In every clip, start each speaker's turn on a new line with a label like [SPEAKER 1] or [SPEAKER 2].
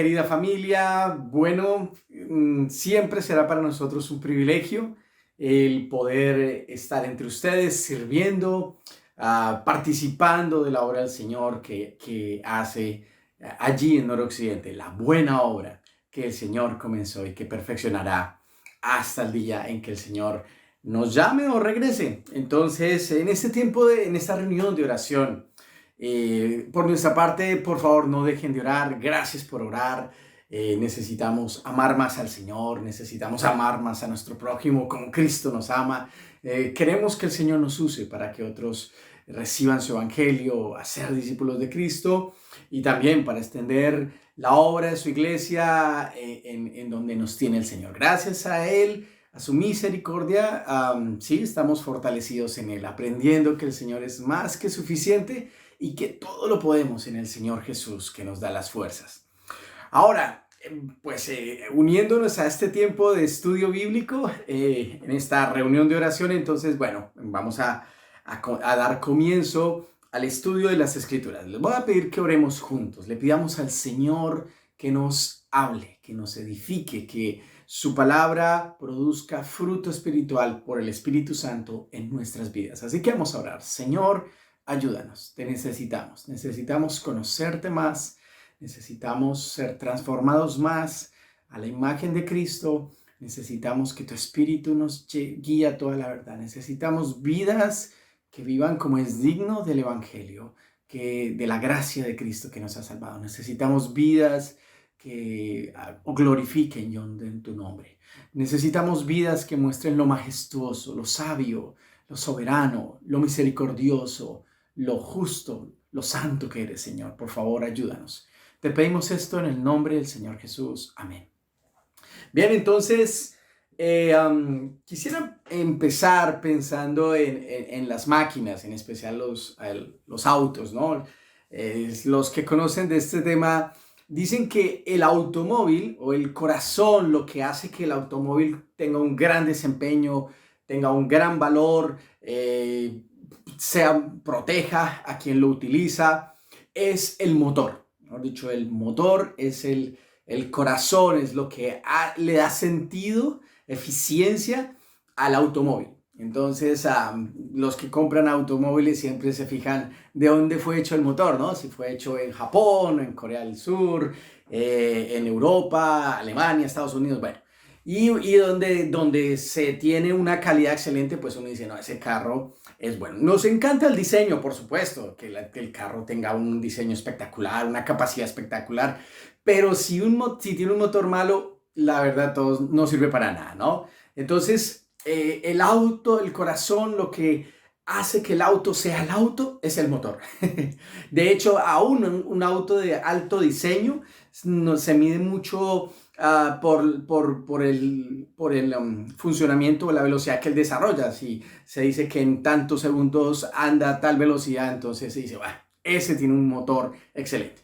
[SPEAKER 1] querida familia. Bueno, siempre será para nosotros un privilegio el poder estar entre ustedes sirviendo, participando de la obra del Señor que hace allí en Noroccidente, la buena obra que el Señor comenzó y que perfeccionará hasta el día en que el Señor nos llame o regrese. Entonces, en este tiempo, en esta reunión de oración, por nuestra parte, por favor, no dejen de orar. Gracias por orar. Necesitamos amar más al Señor, necesitamos amar más a nuestro prójimo como Cristo nos ama. Queremos que el Señor nos use para que otros reciban su evangelio, a ser discípulos de Cristo y también para extender la obra de su iglesia en donde nos tiene el Señor. Gracias a Él, a su misericordia, sí, estamos fortalecidos en Él, aprendiendo que el Señor es más que suficiente y que todo lo podemos en el Señor Jesús, que nos da las fuerzas. Ahora, pues uniéndonos a este tiempo de estudio bíblico, en esta reunión de oración, entonces, bueno, vamos a dar comienzo al estudio de las Escrituras. Les voy a pedir que oremos juntos, le pidamos al Señor que nos hable, que nos edifique, que su palabra produzca fruto espiritual por el Espíritu Santo en nuestras vidas. Así que vamos a orar. Señor, ayúdanos, te necesitamos conocerte más, necesitamos ser transformados más a la imagen de Cristo, necesitamos que tu Espíritu nos guíe a toda la verdad, necesitamos vidas que vivan como es digno del Evangelio, de la gracia de Cristo que nos ha salvado. Necesitamos vidas que glorifiquen y honren tu nombre. Necesitamos vidas que muestren lo majestuoso, lo sabio, lo soberano, lo misericordioso, lo justo, lo santo que eres, Señor. Por favor, ayúdanos. Te pedimos esto en el nombre del Señor Jesús. Amén. Bien, entonces, quisiera empezar pensando en las máquinas, en especial los autos, ¿no? Los que conocen de este tema dicen que el automóvil o el corazón, lo que hace que el automóvil tenga un gran desempeño, tenga un gran valor, proteja a quien lo utiliza, es el motor. Mejor dicho, el motor es el corazón, es lo que le da sentido, eficiencia al automóvil. Entonces, los que compran automóviles siempre se fijan de dónde fue hecho el motor, ¿no? Si fue hecho en Japón, en Corea del Sur, en Europa, Alemania, Estados Unidos, bueno. Y donde se tiene una calidad excelente, pues uno dice, no, ese carro es bueno. Nos encanta el diseño, por supuesto, que el carro tenga un diseño espectacular, una capacidad espectacular, pero si tiene un motor malo, la verdad, todo no sirve para nada, ¿no? Entonces, el auto, el corazón, lo que hace que el auto sea el auto es el motor. De hecho, aún un auto de alto diseño se mide mucho por el funcionamiento o la velocidad que él desarrolla. Si se dice que en tantos segundos anda a tal velocidad, entonces se dice, bueno, ese tiene un motor excelente.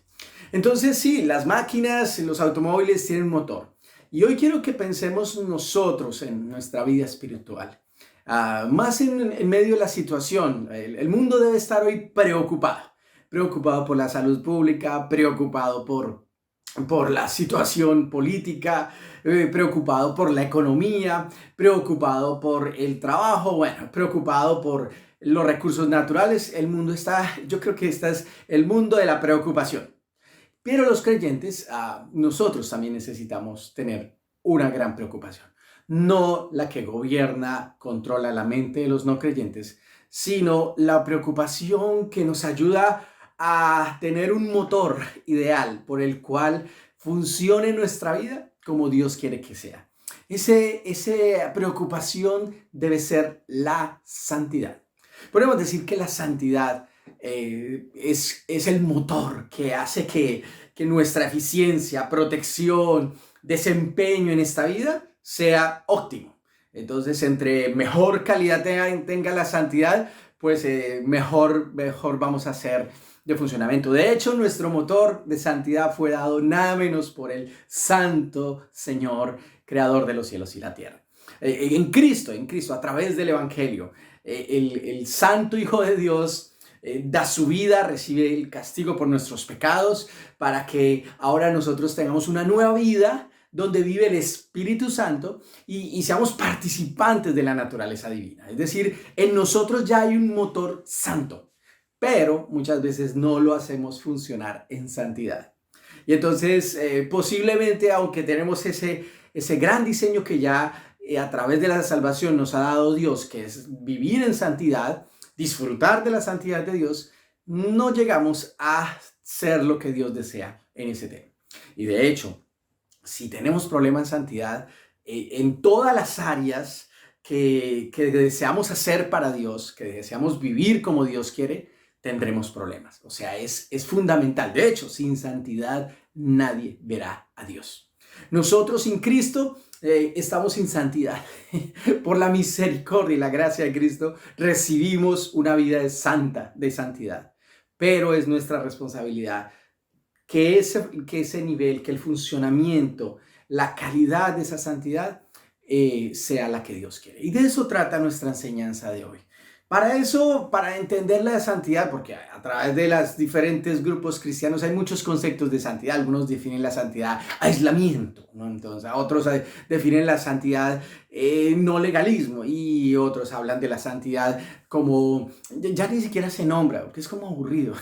[SPEAKER 1] Entonces sí, las máquinas, los automóviles tienen motor. Y hoy quiero que pensemos nosotros en nuestra vida espiritual. Más en medio de la situación. El mundo debe estar hoy preocupado por la salud pública, preocupado por la situación política, preocupado por la economía, preocupado por el trabajo, bueno, preocupado por los recursos naturales. El mundo yo creo que este es el mundo de la preocupación. Pero los creyentes, nosotros también necesitamos tener una gran preocupación. No la que gobierna, controla la mente de los no creyentes, sino la preocupación que nos ayuda a tener un motor ideal por el cual funcione nuestra vida como Dios quiere que sea. Esa preocupación debe ser la santidad. Podemos decir que la santidad es el motor que hace que nuestra eficiencia, protección, desempeño en esta vida sea óptimo. Entonces, entre mejor calidad tenga la santidad, pues mejor vamos a hacer de funcionamiento. De hecho, nuestro motor de santidad fue dado nada menos por el Santo Señor, Creador de los cielos y la tierra. En Cristo, a través del Evangelio, el Santo Hijo de Dios da su vida, recibe el castigo por nuestros pecados, para que ahora nosotros tengamos una nueva vida donde vive el Espíritu Santo y seamos participantes de la naturaleza divina. Es decir, en nosotros ya hay un motor santo, pero muchas veces no lo hacemos funcionar en santidad. Y entonces, posiblemente, aunque tenemos ese gran diseño que ya a través de la salvación nos ha dado Dios, que es vivir en santidad, disfrutar de la santidad de Dios, no llegamos a ser lo que Dios desea en ese tema. Y de hecho, si tenemos problema en santidad, en todas las áreas que deseamos hacer para Dios, que deseamos vivir como Dios quiere, tendremos problemas. O sea, es fundamental. De hecho, sin santidad nadie verá a Dios. Nosotros sin Cristo estamos sin santidad. Por la misericordia y la gracia de Cristo recibimos una vida santa, de santidad. Pero es nuestra responsabilidad que ese nivel, que el funcionamiento, la calidad de esa santidad sea la que Dios quiere. Y de eso trata nuestra enseñanza de hoy. Para eso, para entender la santidad, porque a través de los diferentes grupos cristianos hay muchos conceptos de santidad. Algunos definen la santidad aislamiento, ¿no? Entonces, otros definen la santidad no legalismo, y otros hablan de la santidad como, ya ni siquiera se nombra, porque es como aburrido.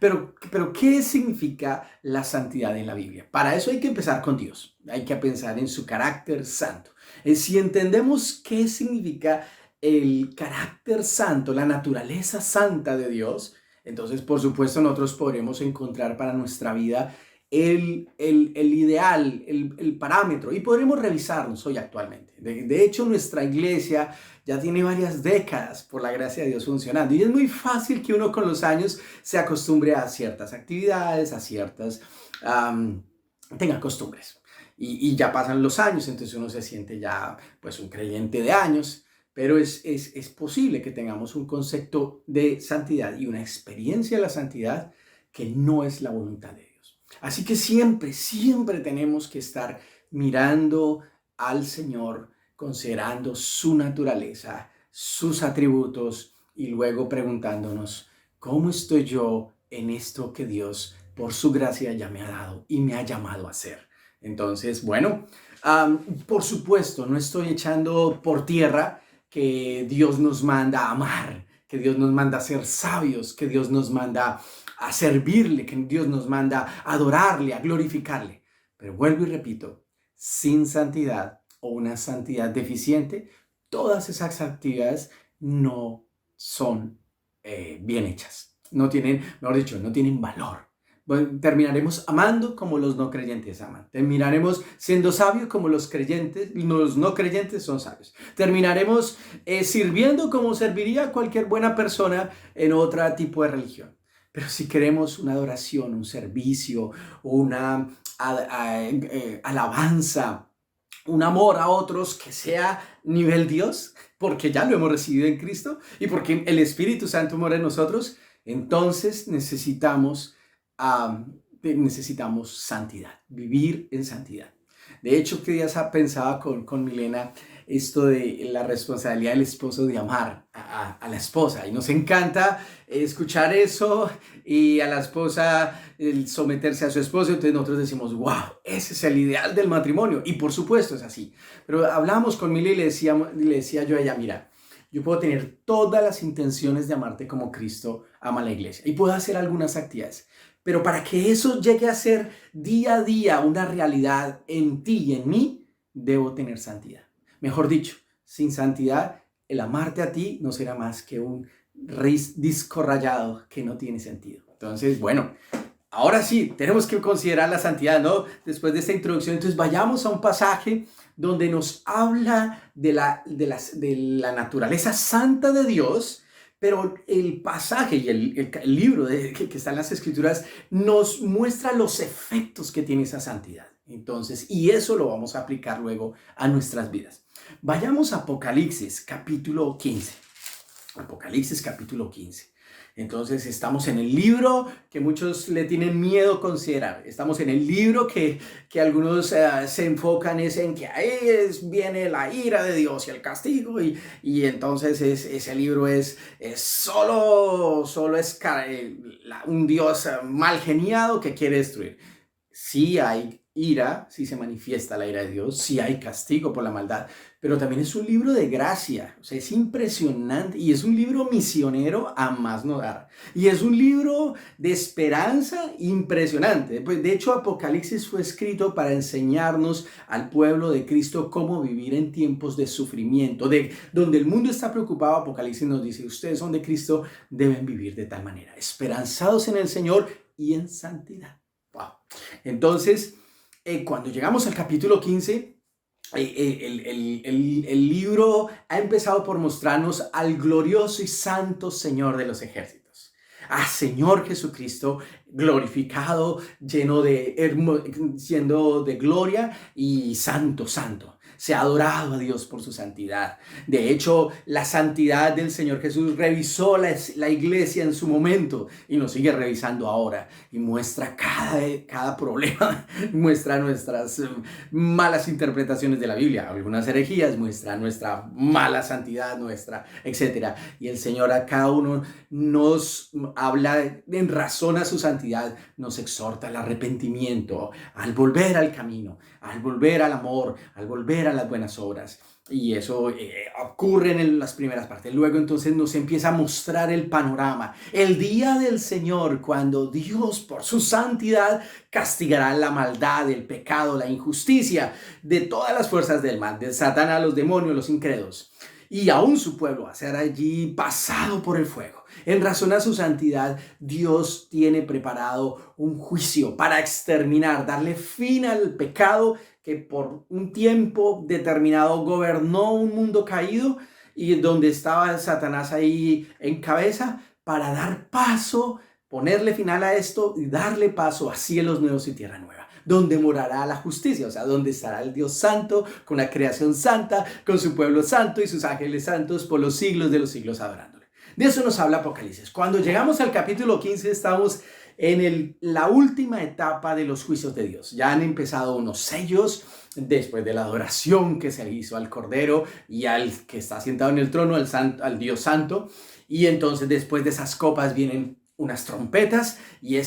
[SPEAKER 1] Pero, ¿qué significa la santidad en la Biblia? Para eso hay que empezar con Dios. Hay que pensar en su carácter santo. Si entendemos qué significa el carácter santo, la naturaleza santa de Dios, entonces por supuesto nosotros podremos encontrar para nuestra vida el ideal, el parámetro, y podremos revisarnos hoy actualmente. De hecho, nuestra iglesia ya tiene varias décadas, por la gracia de Dios, funcionando, y es muy fácil que uno con los años se acostumbre a ciertas actividades, a ciertas, tenga costumbres, y ya pasan los años, entonces uno se siente ya pues un creyente de años. Pero es posible que tengamos un concepto de santidad y una experiencia de la santidad que no es la voluntad de Dios. Así que siempre, siempre tenemos que estar mirando al Señor, considerando su naturaleza, sus atributos, y luego preguntándonos, ¿cómo estoy yo en esto que Dios, por su gracia, ya me ha dado y me ha llamado a hacer? Entonces, bueno, por supuesto, no estoy echando por tierra que Dios nos manda a amar, que Dios nos manda a ser sabios, que Dios nos manda a servirle, que Dios nos manda a adorarle, a glorificarle. Pero vuelvo y repito, sin santidad o una santidad deficiente, todas esas actividades no son bien hechas. No tienen, mejor dicho, no tienen valor. Bueno, terminaremos amando como los no creyentes aman. Terminaremos siendo sabios como los no creyentes son sabios. Terminaremos sirviendo como serviría cualquier buena persona en otro tipo de religión. Pero si queremos una adoración, un servicio, una alabanza, un amor a otros que sea nivel Dios, porque ya lo hemos recibido en Cristo y porque el Espíritu Santo mora en nosotros, entonces necesitamos santidad, vivir en santidad. De hecho, que días pensaba con Milena esto de la responsabilidad del esposo de amar a la esposa, y nos encanta escuchar eso, y a la esposa el someterse a su esposo. Entonces nosotros decimos, wow, ese es el ideal del matrimonio, y por supuesto es así. Pero hablábamos con Milena y le decía yo a ella, mira, yo puedo tener todas las intenciones de amarte como Cristo ama a la iglesia, y puedo hacer algunas actividades, pero para que eso llegue a ser día a día una realidad en ti y en mí, debo tener santidad. Mejor dicho, sin santidad, el amarte a ti no será más que un disco rayado que no tiene sentido. Entonces, bueno, ahora sí, tenemos que considerar la santidad, ¿no? Después de esta introducción, entonces vayamos a un pasaje donde nos habla de la naturaleza santa de Dios. Pero el pasaje y el libro que está en las Escrituras nos muestra los efectos que tiene esa santidad. Entonces, y eso lo vamos a aplicar luego a nuestras vidas. Vayamos a Apocalipsis capítulo 15. Apocalipsis capítulo 15. Entonces estamos en el libro que muchos le tienen miedo considerar. Estamos en el libro que algunos se enfocan en que ahí viene la ira de Dios y el castigo. Y entonces ese libro es solo es un Dios mal geniado que quiere destruir. Sí hay ira, sí se manifiesta la ira de Dios, sí hay castigo por la maldad, pero también es un libro de gracia, o sea, es impresionante y es un libro misionero a más no dar. Y es un libro de esperanza impresionante. Pues, de hecho, Apocalipsis fue escrito para enseñarnos al pueblo de Cristo cómo vivir en tiempos de sufrimiento, donde el mundo está preocupado. Apocalipsis nos dice, ustedes son de Cristo, deben vivir de tal manera, esperanzados en el Señor y en santidad. Wow. Entonces, cuando llegamos al capítulo 15, el libro ha empezado por mostrarnos al glorioso y santo Señor de los ejércitos. A Señor Jesucristo glorificado, siendo de gloria y santo, santo. Se ha adorado a Dios por su santidad. De hecho, la santidad del Señor Jesús revisó la iglesia en su momento y nos sigue revisando ahora. Y muestra cada problema, muestra nuestras malas interpretaciones de la Biblia, algunas herejías, muestra nuestra mala santidad, etcétera. Y el Señor a cada uno nos habla en razón a su santidad, nos exhorta al arrepentimiento, al volver al camino, al volver al amor, al volver a las buenas obras. Y eso ocurre en las primeras partes. Luego entonces nos empieza a mostrar el panorama. El día del Señor, cuando Dios por su santidad castigará la maldad, el pecado, la injusticia de todas las fuerzas del mal, de Satanás, los demonios, los incrédulos. Y aún su pueblo va a ser allí pasado por el fuego. En razón a su santidad, Dios tiene preparado un juicio para exterminar, darle fin al pecado que por un tiempo determinado gobernó un mundo caído y donde estaba Satanás ahí en cabeza, para dar paso, ponerle final a esto y darle paso a cielos nuevos y tierra nueva, donde morará la justicia, o sea, donde estará el Dios santo, con la creación santa, con su pueblo santo y sus ángeles santos por los siglos de los siglos adorándole. De eso nos habla Apocalipsis. Cuando llegamos al capítulo 15 estamos en la última etapa de los juicios de Dios. Ya han empezado unos sellos después de la adoración que se le hizo al Cordero y al que está sentado en el trono, al Dios santo. Y entonces después de esas copas vienen unas trompetas y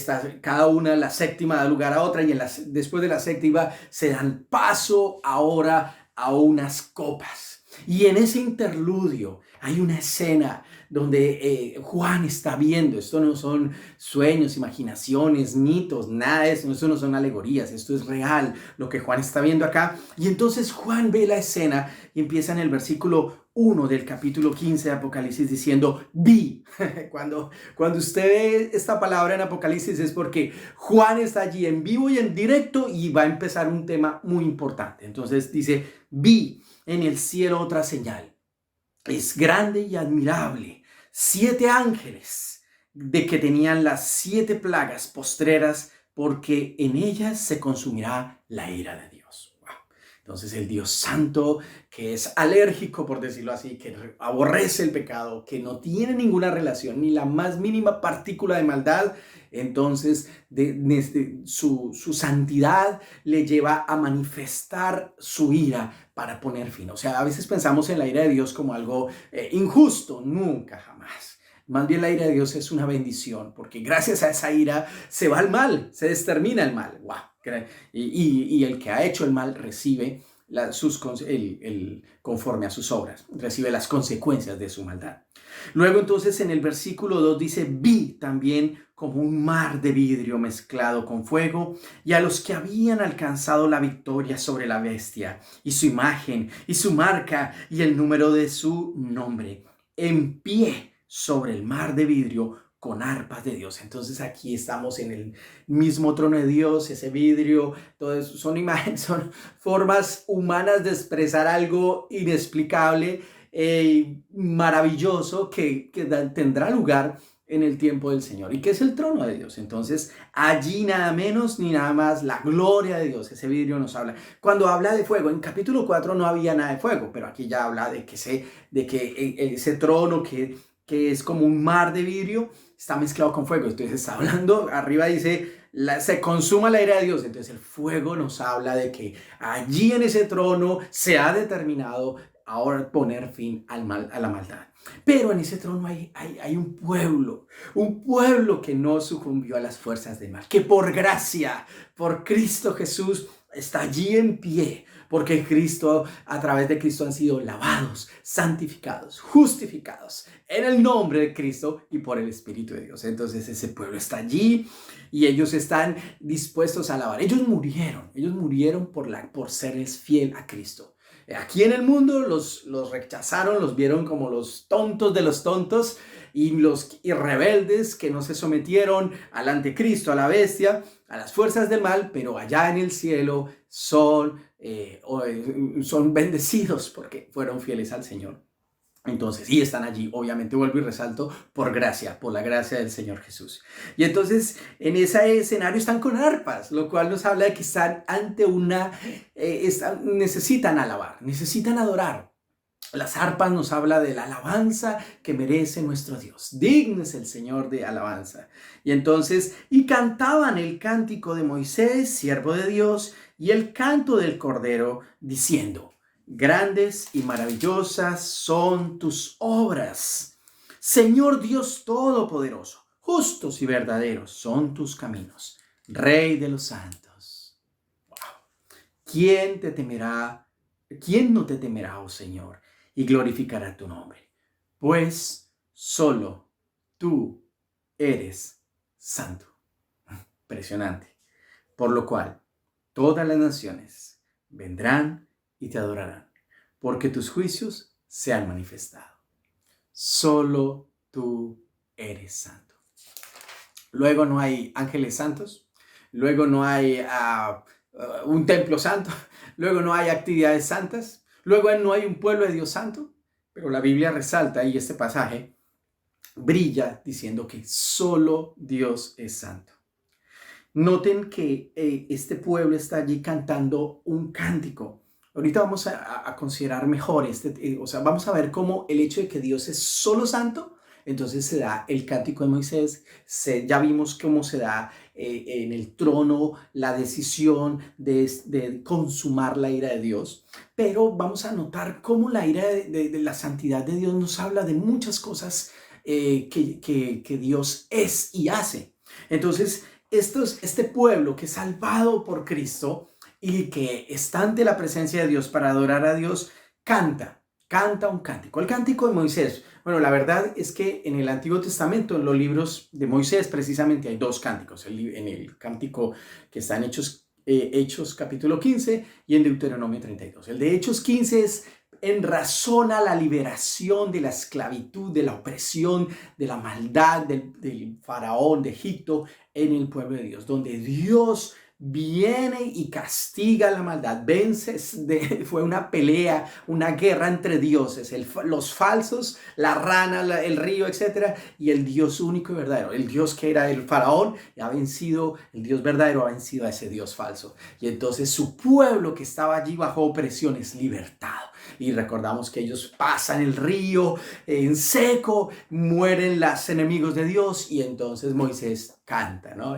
[SPEAKER 1] cada una, la séptima da lugar a otra, y después de la séptima se dan paso ahora a unas copas. Y en ese interludio hay una escena donde Juan está viendo. Esto no son sueños, imaginaciones, mitos, nada de eso. Esto no son alegorías, esto es real, lo que Juan está viendo acá. Y entonces Juan ve la escena y empieza en el versículo 1 del capítulo 15 de Apocalipsis diciendo, vi. Cuando usted ve esta palabra en Apocalipsis es porque Juan está allí en vivo y en directo y va a empezar un tema muy importante. Entonces dice, vi en el cielo otra señal. Es grande y admirable. 7 ángeles de que tenían las 7 plagas postreras, porque en ellas se consumirá la ira de Dios. Wow. Entonces el Dios santo, que es alérgico, por decirlo así, que aborrece el pecado, que no tiene ninguna relación, ni la más mínima partícula de maldad, entonces su santidad le lleva a manifestar su ira para poner fin. O sea, a veces pensamos en la ira de Dios como algo injusto. Nunca, jamás. Más bien la ira de Dios es una bendición, porque gracias a esa ira se va el mal, se extermina el mal. ¡Wow! Y el que ha hecho el mal recibe conforme a sus obras, recibe las consecuencias de su maldad. Luego entonces en el versículo 2 dice, vi también como un mar de vidrio mezclado con fuego, y a los que habían alcanzado la victoria sobre la bestia y su imagen y su marca y el número de su nombre, en pie sobre el mar de vidrio con arpas de Dios. Entonces aquí estamos en el mismo trono de Dios, ese vidrio, todo eso son imágenes, son formas humanas de expresar algo inexplicable, maravilloso que tendrá lugar en el tiempo del Señor, y que es el trono de Dios. Entonces allí nada menos ni nada más la gloria de Dios. Ese vidrio nos habla. Cuando habla de fuego, en capítulo 4 no había nada de fuego, pero aquí ya habla de que ese trono que que es como un mar de vidrio, está mezclado con fuego. Entonces está hablando, arriba dice, se consuma la ira de Dios. Entonces el fuego nos habla de que allí en ese trono se ha determinado ahora poner fin al mal, a la maldad. Pero en ese trono hay un pueblo que no sucumbió a las fuerzas del mal, que por gracia, por Cristo Jesús, está allí en pie, porque Cristo, a través de Cristo han sido lavados, santificados, justificados en el nombre de Cristo y por el Espíritu de Dios. Entonces ese pueblo está allí y ellos están dispuestos a alabar. Ellos murieron por serles fiel a Cristo. Aquí en el mundo los rechazaron, los vieron como los tontos de los tontos y los rebeldes que no se sometieron al anticristo, a la bestia, a las fuerzas del mal, pero allá en el cielo son bendecidos porque fueron fieles al Señor. Entonces, y están allí, obviamente vuelvo y resalto, por gracia, por la gracia del Señor Jesús. Y entonces, en ese escenario están con arpas, lo cual nos habla de que están ante necesitan alabar, necesitan adorar. Las arpas nos habla de la alabanza que merece nuestro Dios. Digno es el Señor de alabanza. Y entonces, y cantaban el cántico de Moisés, siervo de Dios, y el canto del Cordero, diciendo: grandes y maravillosas son tus obras, Señor Dios Todopoderoso. Justos y verdaderos son tus caminos, Rey de los santos. Wow. ¿Quién te temerá? ¿Quién no te temerá, oh Señor, y glorificará tu nombre? Pues solo tú eres santo. Impresionante. Por lo cual, todas las naciones vendrán y te adorarán, porque tus juicios se han manifestado. Solo tú eres santo. Luego no hay ángeles santos, luego no hay un templo santo, luego no hay actividades santas, luego no hay un pueblo de Dios santo, pero la Biblia resalta y este pasaje brilla diciendo que solo Dios es santo. Noten que este pueblo está allí cantando un cántico. Ahorita vamos a considerar mejor vamos a ver cómo el hecho de que Dios es solo santo, entonces se da el cántico de Moisés, ya vimos cómo se da en el trono la decisión de consumar la ira de Dios, pero vamos a notar cómo la ira de la santidad de Dios nos habla de muchas cosas que Dios es y hace. Entonces, este pueblo que es salvado por Cristo y que está ante la presencia de Dios para adorar a Dios, canta un cántico. El cántico de Moisés. Bueno, la verdad es que en el Antiguo Testamento, en los libros de Moisés, precisamente hay dos cánticos. En el cántico que está en Hechos capítulo 15 y en Deuteronomio 32. El de Hechos 15 es en razón a la liberación de la esclavitud, de la opresión, de la maldad del faraón de Egipto en el pueblo de Dios, donde Dios viene y castiga la maldad, vence. Fue una pelea, una guerra entre dioses, los falsos, la rana, el río, etc. Y el Dios único y verdadero, el Dios que era el faraón, ha vencido, el Dios verdadero ha vencido a ese Dios falso. Y entonces su pueblo que estaba allí bajo opresión es libertado. Y recordamos que ellos pasan el río en seco, mueren los enemigos de Dios y entonces Moisés canta, ¿no?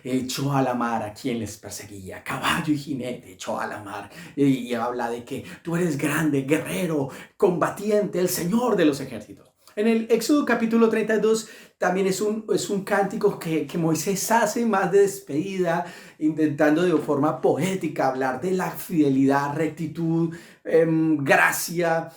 [SPEAKER 1] Echó a la mar a quien les perseguía, caballo y jinete echó a la mar y habla de que tú eres grande, guerrero, combatiente, el Señor de los ejércitos. En el Éxodo capítulo 32 también es un cántico que Moisés hace más de despedida, intentando de forma poética hablar de la fidelidad, rectitud, gracia,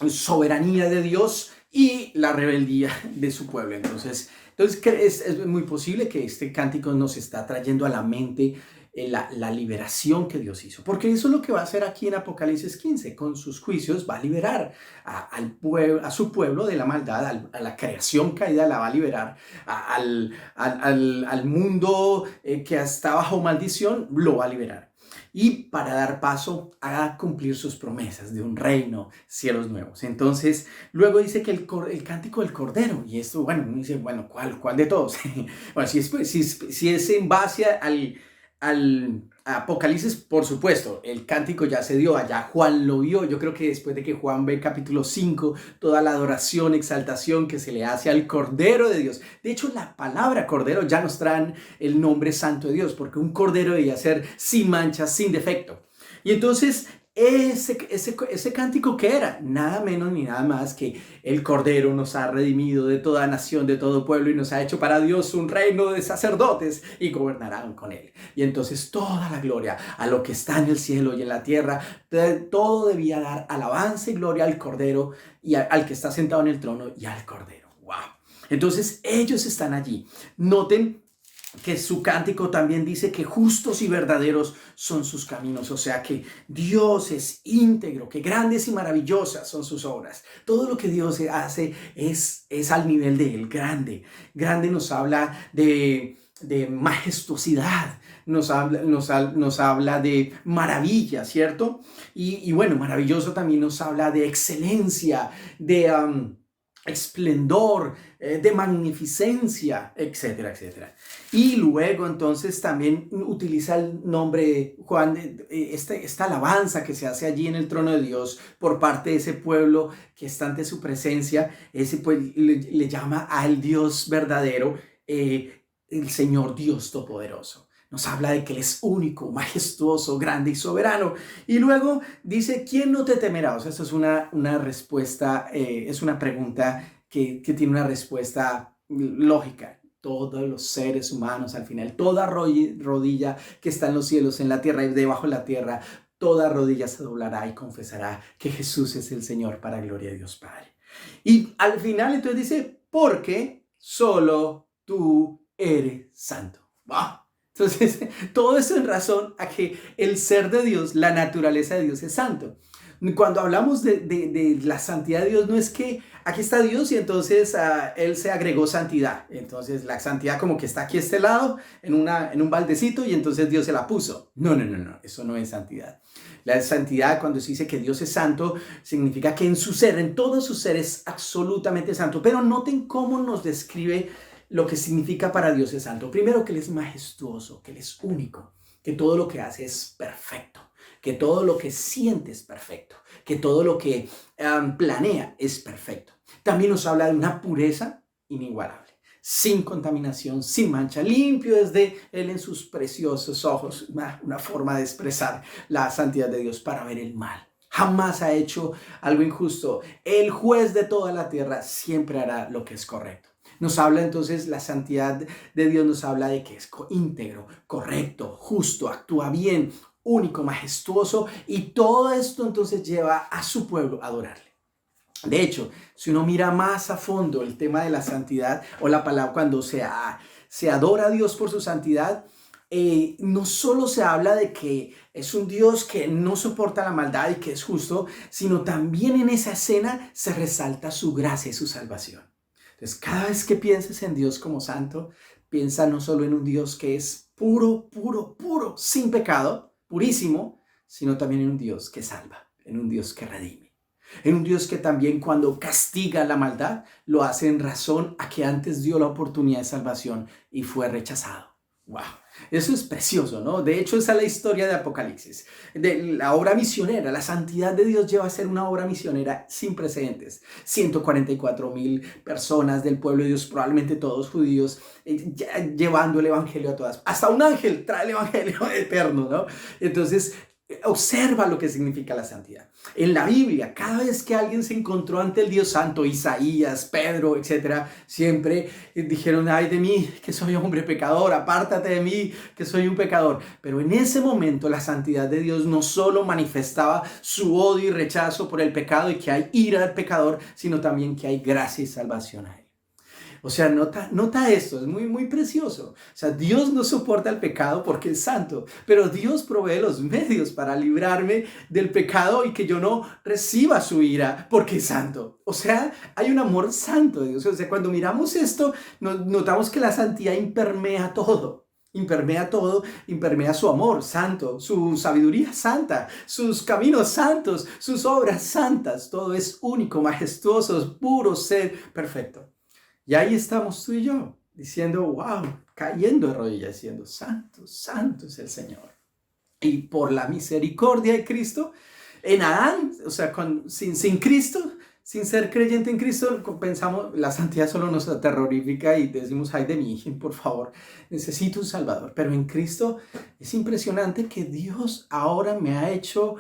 [SPEAKER 1] soberanía de Dios y la rebeldía de su pueblo. Entonces es muy posible que este cántico nos está trayendo a la mente la liberación que Dios hizo, porque eso es lo que va a hacer aquí en Apocalipsis 15. Con sus juicios va a liberar a su pueblo de la maldad, a la creación caída la va a liberar, al mundo que está bajo maldición lo va a liberar, y para dar paso a cumplir sus promesas de un reino, cielos nuevos. Entonces luego dice que el cántico del Cordero, y esto, bueno, uno dice, bueno, ¿cuál de todos? Bueno, si es en base al Apocalipsis, por supuesto, el cántico ya se dio, allá Juan lo vio. Yo creo que después de que Juan ve capítulo 5, toda la adoración, exaltación que se le hace al Cordero de Dios. De hecho, la palabra Cordero ya nos traen el nombre santo de Dios, porque un Cordero debía ser sin mancha, sin defecto. Y entonces ese cántico, ¿qué era? Nada menos ni nada más que el Cordero nos ha redimido de toda nación, de todo pueblo, y nos ha hecho para Dios un reino de sacerdotes y gobernarán con él. Y entonces toda la gloria a lo que está en el cielo y en la tierra, todo debía dar alabanza y gloria al Cordero y al que está sentado en el trono y al Cordero. ¡Wow! Entonces ellos están allí. Noten que su cántico también dice que justos y verdaderos son sus caminos, o sea que Dios es íntegro, que grandes y maravillosas son sus obras. Todo lo que Dios hace es al nivel de él, grande. Grande nos habla de majestuosidad, nos habla de maravilla, ¿cierto? Y bueno, maravilloso también nos habla de excelencia, de esplendor, de magnificencia, etcétera, etcétera. Y luego entonces también utiliza el nombre Juan, esta alabanza que se hace allí en el trono de Dios por parte de ese pueblo que está ante su presencia. Ese pues le llama al Dios verdadero, el Señor Dios Todopoderoso. Nos habla de que Él es único, majestuoso, grande y soberano. Y luego dice, ¿quién no te temerá? O sea, esto es una respuesta, es una pregunta que tiene una respuesta lógica. Todos los seres humanos al final, toda rodilla que está en los cielos, en la tierra y debajo de la tierra, toda rodilla se doblará y confesará que Jesús es el Señor para gloria de Dios Padre. Y al final entonces dice, porque solo tú eres santo. ¡Wow! Entonces, todo eso en razón a que el ser de Dios, la naturaleza de Dios es santo. Cuando hablamos de la santidad de Dios, no es que aquí está Dios y entonces Él se agregó santidad. Entonces la santidad como que está aquí a este lado, en un baldecito, y entonces Dios se la puso. No, eso no es santidad. La santidad, cuando se dice que Dios es santo, significa que en su ser, en todo su ser es absolutamente santo. Pero noten cómo nos describe lo que significa para Dios es santo. Primero, que Él es majestuoso, que Él es único, que todo lo que hace es perfecto, que todo lo que siente es perfecto, que todo lo que planea es perfecto. También nos habla de una pureza inigualable, sin contaminación, sin mancha, limpio desde Él en sus preciosos ojos. Una forma de expresar la santidad de Dios para ver el mal. Jamás ha hecho algo injusto. El juez de toda la tierra siempre hará lo que es correcto. Nos habla entonces, la santidad de Dios nos habla de que es íntegro, correcto, justo, actúa bien, único, majestuoso, y todo esto entonces lleva a su pueblo a adorarle. De hecho, si uno mira más a fondo el tema de la santidad o la palabra cuando se adora a Dios por su santidad, no solo se habla de que es un Dios que no soporta la maldad y que es justo, sino también en esa escena se resalta su gracia y su salvación. Entonces, cada vez que pienses en Dios como santo, piensa no solo en un Dios que es puro, puro, puro, sin pecado, purísimo, sino también en un Dios que salva, en un Dios que redime, en un Dios que también cuando castiga la maldad, lo hace en razón a que antes dio la oportunidad de salvación y fue rechazado. ¡Wow! Eso es precioso, ¿no? De hecho, esa es la historia de Apocalipsis, de la obra misionera. La santidad de Dios lleva a ser una obra misionera sin precedentes. 144,000 personas del pueblo de Dios, probablemente todos judíos, llevando el evangelio a todas. Hasta un ángel trae el evangelio eterno, ¿no? Entonces, observa lo que significa la santidad. En la Biblia, cada vez que alguien se encontró ante el Dios santo, Isaías, Pedro, etcétera, siempre dijeron, ay de mí, que soy hombre pecador, apártate de mí, que soy un pecador. Pero en ese momento la santidad de Dios no solo manifestaba su odio y rechazo por el pecado y que hay ira del pecador, sino también que hay gracia y salvación a él. O sea, nota esto, es muy, muy precioso. O sea, Dios no soporta el pecado porque es santo, pero Dios provee los medios para librarme del pecado y que yo no reciba su ira porque es santo. O sea, hay un amor santo de Dios. O sea, cuando miramos esto, notamos que la santidad impermea todo. Impermea todo, impermea su amor santo, su sabiduría santa, sus caminos santos, sus obras santas. Todo es único, majestuoso, puro, ser perfecto. Y ahí estamos tú y yo. diciendo, wow, cayendo de rodillas, diciendo, santo, santo es el Señor. Y por la misericordia de Cristo, en Adán, o sea, sin Cristo, sin ser creyente en Cristo, pensamos, la santidad solo nos terrorífica y decimos, ay de mí, por favor, necesito un Salvador. Pero en Cristo es impresionante que Dios ahora me ha hecho,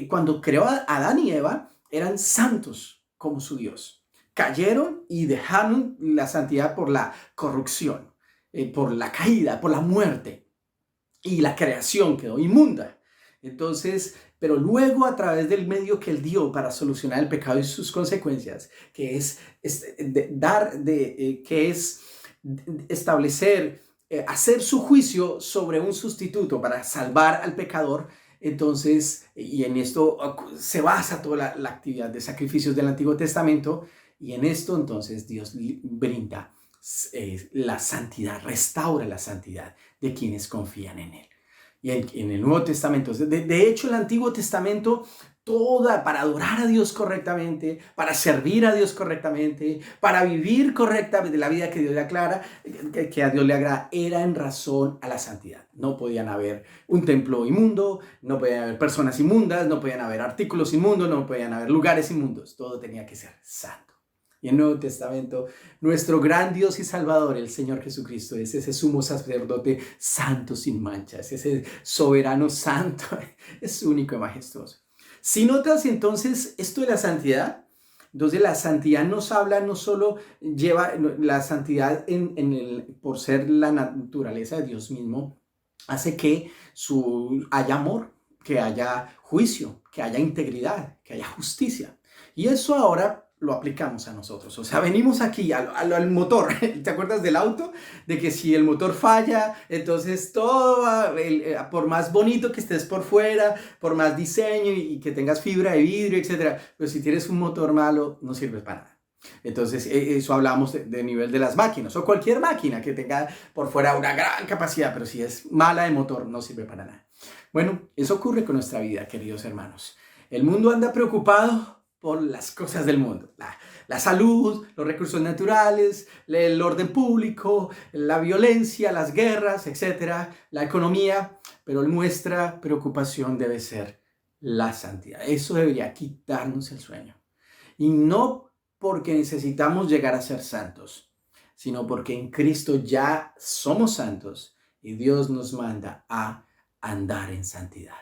[SPEAKER 1] cuando creó a Adán y Eva, eran santos como su Dios. Cayeron y dejaron la santidad por la corrupción, por la caída, por la muerte. Y la creación quedó inmunda. Entonces, pero luego a través del medio que él dio para solucionar el pecado y sus consecuencias, que es establecer, hacer su juicio sobre un sustituto para salvar al pecador. Entonces, y en esto se basa toda la actividad de sacrificios del Antiguo Testamento, y en esto entonces Dios brinda la santidad, restaura la santidad de quienes confían en él. Y en el Nuevo Testamento, de hecho el Antiguo Testamento, para adorar a Dios correctamente, para servir a Dios correctamente, para vivir correctamente la vida que Dios le aclara, que a Dios le agrada, era en razón a la santidad. No podían haber un templo inmundo, no podían haber personas inmundas, no podían haber artículos inmundos, no podían haber lugares inmundos, todo tenía que ser santo. Y en el Nuevo Testamento, nuestro gran Dios y Salvador, el Señor Jesucristo, es ese sumo sacerdote santo sin manchas, ese soberano santo, es único y majestuoso. Si notas entonces esto de la santidad, entonces la santidad nos habla, no solo lleva la santidad por ser la naturaleza de Dios mismo, hace que haya amor, que haya juicio, que haya integridad, que haya justicia. Y eso ahora lo aplicamos a nosotros. O sea, venimos aquí al motor. ¿Te acuerdas del auto? De que si el motor falla, entonces todo, por más bonito que estés por fuera, por más diseño y que tengas fibra de vidrio, etc. Pero si tienes un motor malo, no sirve para nada. Entonces, eso hablamos de nivel de las máquinas, o cualquier máquina que tenga por fuera una gran capacidad, pero si es mala de motor, no sirve para nada. Bueno, eso ocurre con nuestra vida, queridos hermanos. El mundo anda preocupado por las cosas del mundo, la salud, los recursos naturales, el orden público, la violencia, las guerras, etcétera, la economía, pero nuestra preocupación debe ser la santidad. Eso debería quitarnos el sueño. Y no porque necesitamos llegar a ser santos, sino porque en Cristo ya somos santos y Dios nos manda a andar en santidad.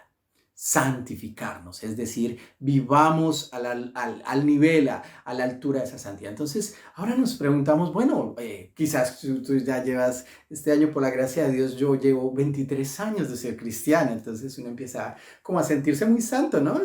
[SPEAKER 1] Santificarnos, es decir, vivamos al nivel, a la altura de esa santidad. Entonces, ahora nos preguntamos, bueno, quizás tú ya llevas, este año por la gracia de Dios, yo llevo 23 años de ser cristiana, entonces uno empieza como a sentirse muy santo, ¿no?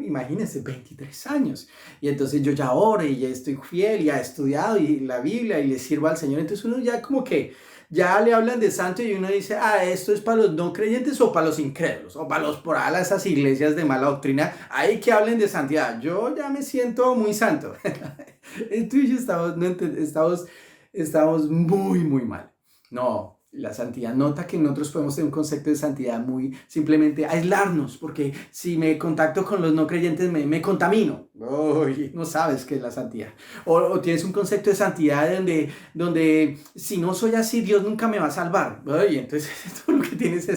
[SPEAKER 1] Imagínense, 23 años. Y entonces yo ya oro y ya estoy fiel, ya he estudiado y la Biblia y le sirvo al Señor, entonces uno ya como que ya le hablan de santo y uno dice, esto es para los no creyentes o para los incrédulos, o para los por ahí esas iglesias de mala doctrina, ahí que hablen de santidad. Yo ya me siento muy santo. Tú y yo estamos muy, muy mal. No, la santidad, nota que nosotros podemos tener un concepto de santidad muy simplemente aislarnos, porque si me contacto con los no creyentes me contamino. Uy, no sabes qué es la santidad. O tienes un concepto de santidad donde si no soy así, Dios nunca me va a salvar. Uy, entonces todo lo que tienes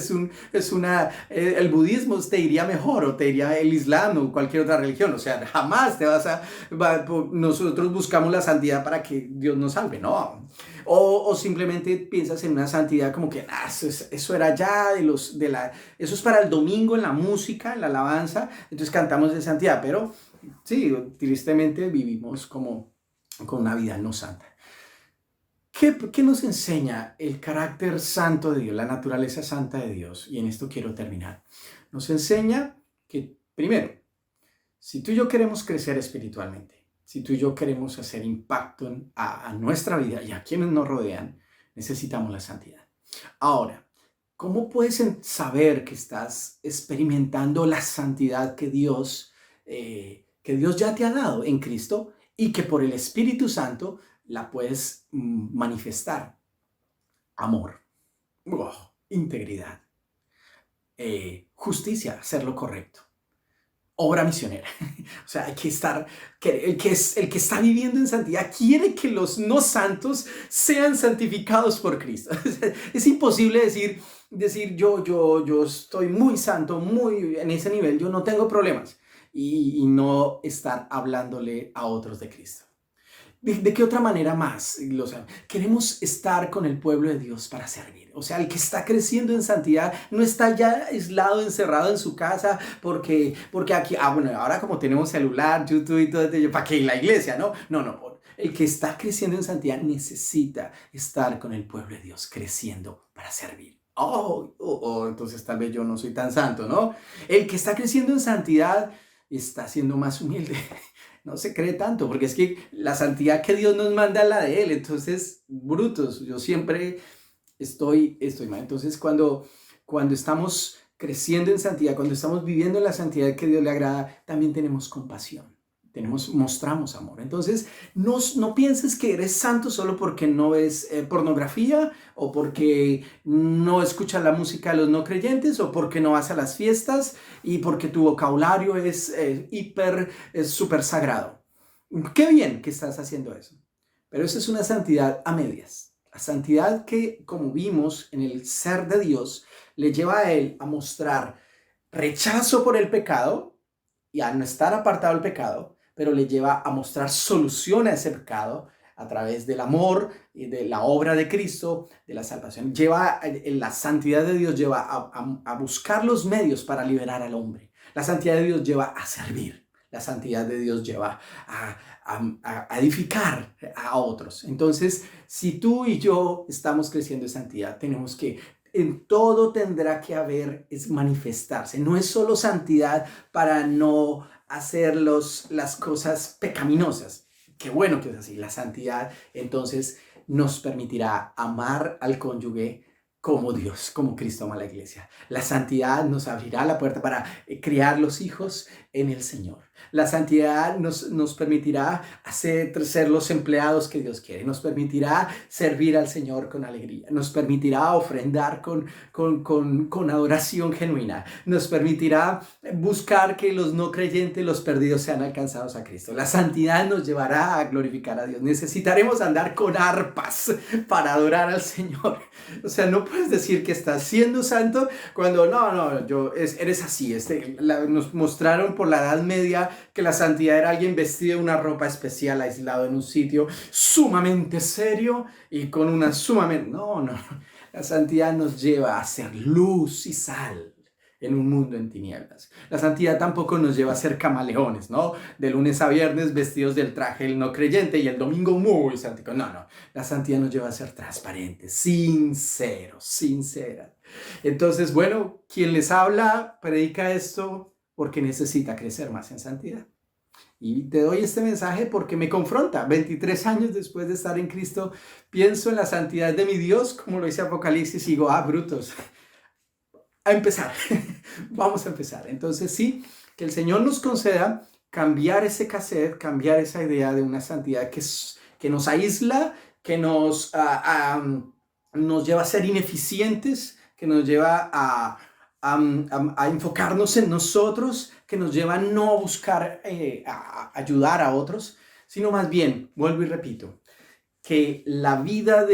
[SPEAKER 1] el budismo te iría mejor, o te iría el islam o cualquier otra religión. O sea, jamás nosotros buscamos la santidad para que Dios nos salve. No. O simplemente piensas en una santidad como que eso era ya eso es para el domingo en la música, en la alabanza, entonces cantamos de santidad, pero sí, tristemente vivimos como con una vida no santa. ¿Qué nos enseña el carácter santo de Dios, la naturaleza santa de Dios? Y en esto quiero terminar. Nos enseña que, primero, si tú y yo queremos crecer espiritualmente, si tú y yo queremos hacer impacto a nuestra vida y a quienes nos rodean, necesitamos la santidad. Ahora, ¿cómo puedes saber que estás experimentando la santidad que Dios ya te ha dado en Cristo y que por el Espíritu Santo la puedes manifestar? Amor, integridad, justicia, hacer lo correcto. obra misionera. O sea, hay que estar, el que está viviendo en santidad quiere que los no santos sean santificados por Cristo. Es imposible decir yo estoy muy santo, muy en ese nivel, yo no tengo problemas y no estar hablándole a otros de Cristo. ¿De qué otra manera más? Queremos estar con el pueblo de Dios para servir. O sea, el que está creciendo en santidad no está ya aislado, encerrado en su casa porque aquí, bueno, ahora como tenemos celular, YouTube y todo esto, ¿para qué la iglesia? No, no, no. El que está creciendo en santidad necesita estar con el pueblo de Dios creciendo para servir. Entonces tal vez yo no soy tan santo, ¿no? El que está creciendo en santidad está siendo más humilde. No se cree tanto, porque es que la santidad que Dios nos manda es la de Él. Entonces, brutos, yo siempre estoy mal. Entonces, cuando estamos creciendo en santidad, cuando estamos viviendo en la santidad que Dios le agrada, también tenemos compasión. Mostramos amor. Entonces, no pienses que eres santo solo porque no ves pornografía o porque no escuchas la música de los no creyentes o porque no vas a las fiestas y porque tu vocabulario es súper sagrado. Qué bien que estás haciendo eso. Pero eso es una santidad a medias. La santidad que, como vimos en el ser de Dios, le lleva a Él a mostrar rechazo por el pecado y a no estar apartado del pecado, pero le lleva a mostrar solución a ese pecado a través del amor y de la obra de Cristo, de la salvación. La santidad de Dios lleva a buscar los medios para liberar al hombre. La santidad de Dios lleva a servir. La santidad de Dios lleva a edificar a otros. Entonces, si tú y yo estamos creciendo en santidad, tenemos que en todo tendrá que haber es manifestarse. No es solo santidad para no hacer las cosas pecaminosas. Qué bueno que es así. La santidad entonces nos permitirá amar al cónyuge como Dios, como Cristo ama a la iglesia. La santidad nos abrirá la puerta para criar los hijos en el Señor. La santidad nos permitirá ser los empleados que Dios quiere. Nos permitirá servir al Señor con alegría. Nos permitirá ofrendar con adoración genuina. Nos permitirá buscar que los no creyentes, los perdidos, sean alcanzados a Cristo. La santidad nos llevará a glorificar a Dios. Necesitaremos andar con arpas para adorar al Señor. O sea, no puedes decir que estás siendo santo cuando eres así. Nos mostraron por la Edad Media que la santidad era alguien vestido de una ropa especial, aislado en un sitio sumamente serio y con una sumamente... No. La santidad nos lleva a ser luz y sal en un mundo en tinieblas. La santidad tampoco nos lleva a ser camaleones, ¿no? De lunes a viernes vestidos del traje del no creyente y el domingo muy santico. No. La santidad nos lleva a ser transparentes, sinceras. Entonces, bueno, quien les habla predica esto porque necesita crecer más en santidad. Y te doy este mensaje porque me confronta. 23 años después de estar en Cristo, pienso en la santidad de mi Dios, como lo dice Apocalipsis, y digo, brutos. A empezar. Vamos a empezar. Entonces sí, que el Señor nos conceda cambiar ese cassette, cambiar esa idea de una santidad que nos aísla, que nos lleva a ser ineficientes, que nos lleva a enfocarnos en nosotros, que nos lleva a no buscar a ayudar a otros, sino más bien, vuelvo y repito, que la vida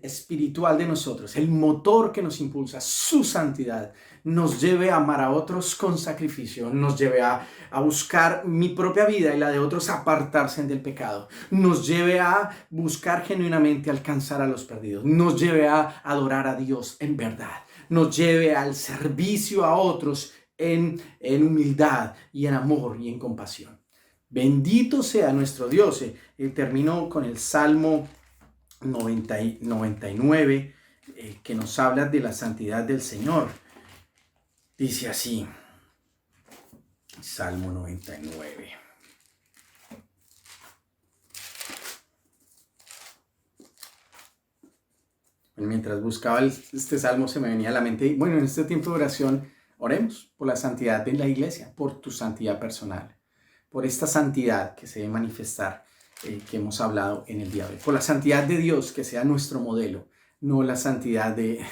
[SPEAKER 1] espiritual de nosotros, el motor que nos impulsa, su santidad, nos lleve a amar a otros con sacrificio, nos lleve a buscar mi propia vida y la de otros, a apartarse del pecado, nos lleve a buscar genuinamente alcanzar a los perdidos, nos lleve a adorar a Dios en verdad, nos lleve al servicio a otros en humildad y en amor y en compasión. Bendito sea nuestro Dios. Termino con el Salmo 99, que nos habla de la santidad del Señor. Dice así, Salmo 99. Mientras buscaba este salmo se me venía a la mente, bueno, en este tiempo de oración, oremos por la santidad de la iglesia, por tu santidad personal, por esta santidad que se debe manifestar, que hemos hablado en el día de hoy, por la santidad de Dios, que sea nuestro modelo, no la santidad que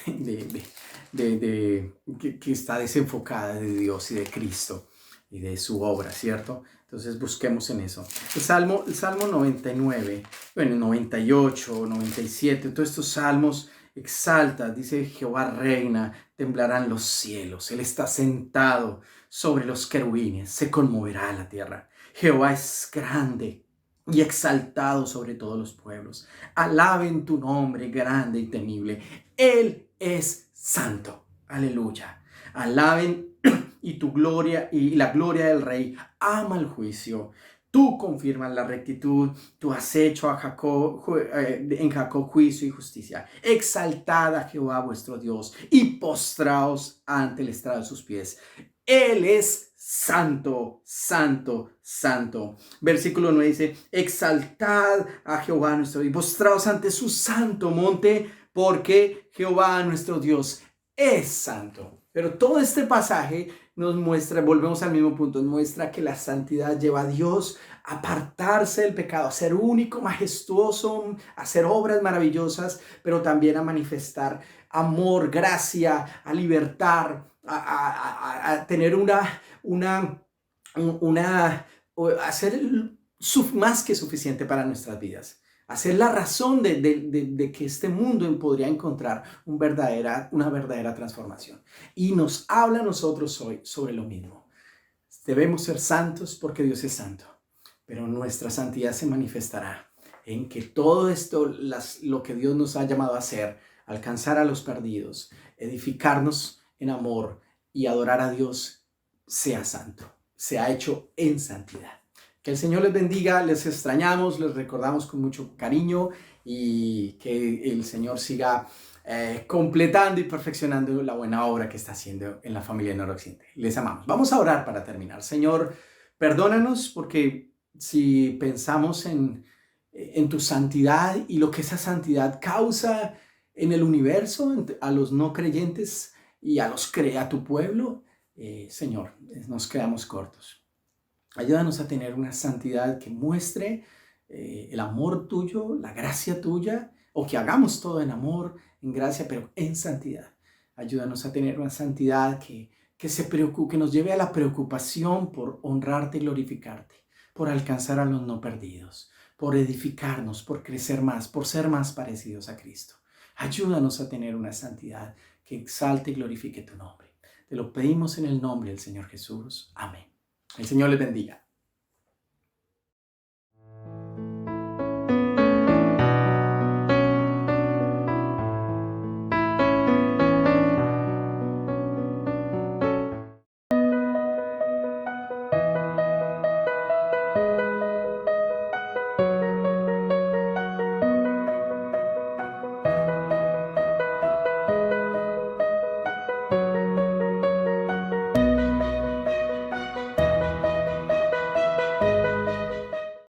[SPEAKER 1] está desenfocada de Dios y de Cristo. y de su obra, ¿cierto? Entonces busquemos en eso. El Salmo 99, bueno, 98, 97, todos estos salmos exalta, dice Jehová reina, temblarán los cielos, Él está sentado sobre los querubines, se conmoverá la tierra. Jehová es grande y exaltado sobre todos los pueblos. Alaben tu nombre grande y temible. Él es santo. Aleluya. Alaben y tu gloria y la gloria del Rey. Ama el juicio. Tú confirmas la rectitud. Tú has hecho a Jacob, en Jacob juicio y justicia. Exaltad a Jehová vuestro Dios y postraos ante el estrado de sus pies. Él es santo, santo, santo. Versículo 9 dice, exaltad a Jehová nuestro Dios, postraos ante su santo monte, porque Jehová nuestro Dios es santo. Pero todo este pasaje nos muestra, volvemos al mismo punto, nos muestra que la santidad lleva a Dios a apartarse del pecado, a ser único, majestuoso, a hacer obras maravillosas, pero también a manifestar amor, gracia, a libertar, a tener hacer más que suficiente para nuestras vidas. Hacer la razón de que este mundo podría encontrar una verdadera transformación. Y nos habla a nosotros hoy sobre lo mismo. Debemos ser santos porque Dios es santo, pero nuestra santidad se manifestará en que todo esto, lo que Dios nos ha llamado a hacer, alcanzar a los perdidos, edificarnos en amor y adorar a Dios, sea santo, sea hecho en santidad. Que el Señor les bendiga, les extrañamos, les recordamos con mucho cariño y que el Señor siga completando y perfeccionando la buena obra que está haciendo en la familia Noroccidente. Les amamos. Vamos a orar para terminar. Señor, perdónanos porque si pensamos en tu santidad y lo que esa santidad causa en el universo, a los no creyentes y a tu pueblo, Señor, nos quedamos cortos. Ayúdanos a tener una santidad que muestre el amor tuyo, la gracia tuya, o que hagamos todo en amor, en gracia, pero en santidad. Ayúdanos a tener una santidad que nos lleve a la preocupación por honrarte y glorificarte, por alcanzar a los no perdidos, por edificarnos, por crecer más, por ser más parecidos a Cristo. Ayúdanos a tener una santidad que exalte y glorifique tu nombre. Te lo pedimos en el nombre del Señor Jesús. Amén. El Señor les bendiga.